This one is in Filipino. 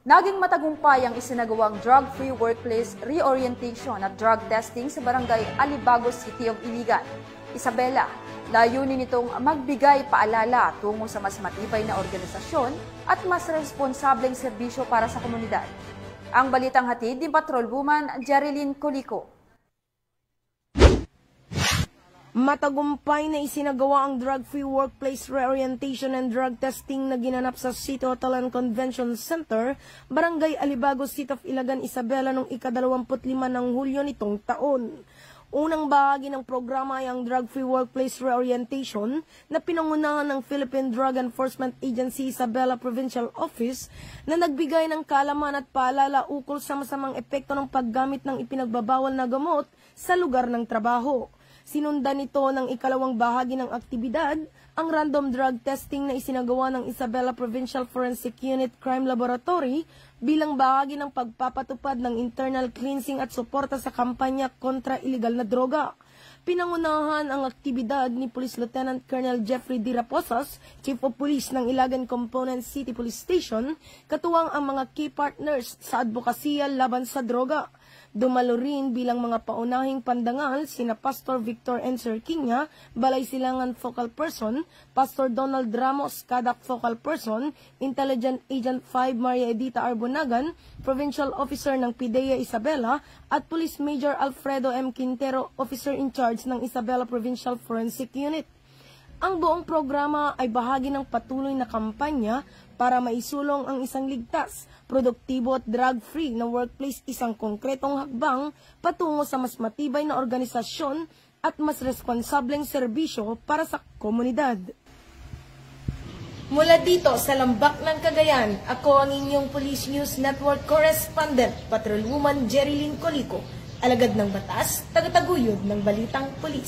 Naging matagumpay ang isinagawang drug-free workplace reorientation at drug testing sa Barangay Alibagos City of Iligan. Isabela, layunin nitong magbigay paalala tungo sa mas matibay na organisasyon at mas responsableng serbisyo para sa komunidad. Ang balitang hatid ni Patrolwoman Jerilyn Colico. Matagumpay na isinagawa ang drug-free workplace reorientation and drug testing na ginanap sa City Hotel and Convention Center, Barangay Alibagos, City of Iligan, Isabela noong ika-25 ng Hulyo nitong taon. Unang bahagi ng programa ay ang drug-free workplace reorientation na pinangunahan ng Philippine Drug Enforcement Agency Isabela Provincial Office na nagbigay ng kaalaman at paalala ukol sa masamang epekto ng paggamit ng ipinagbabawal na gamot sa lugar ng trabaho. Sinundan nito ng ikalawang bahagi ng aktibidad, ang random drug testing na isinagawa ng Isabela Provincial Forensic Unit Crime Laboratory bilang bahagi ng pagpapatupad ng internal cleansing at suporta sa kampanya kontra ilegal na droga. Pinangunahan ang aktibidad ni Police Lieutenant Colonel Jeffrey D. Raposas, Chief of Police ng Ilagan Component City Police Station, katuwang ang mga key partners sa advokasya laban sa droga. Dumalo rin bilang mga paunahing pandangal sina Pastor Victor N. Serquiña, Balay Silangan Focal Person, Pastor Donald Ramos, Kadak Focal Person, Intelligent Agent 5 Maria Edita Arbonagan, Provincial Officer ng PIDEA Isabela, at Police Major Alfredo M. Quintero, Officer in Charge ng Isabela Provincial Forensic Unit. Ang buong programa ay bahagi ng patuloy na kampanya para maisulong ang isang ligtas, produktibo at drug-free na workplace, isang konkretong hakbang patungo sa mas matibay na organisasyon at mas responsableng serbisyo para sa komunidad. Mula dito sa Lambak ng Cagayan, ako ang inyong Police News Network Correspondent, Patrolwoman Jerilyn Colico, alagad ng batas, tagataguyod ng Balitang Pulis.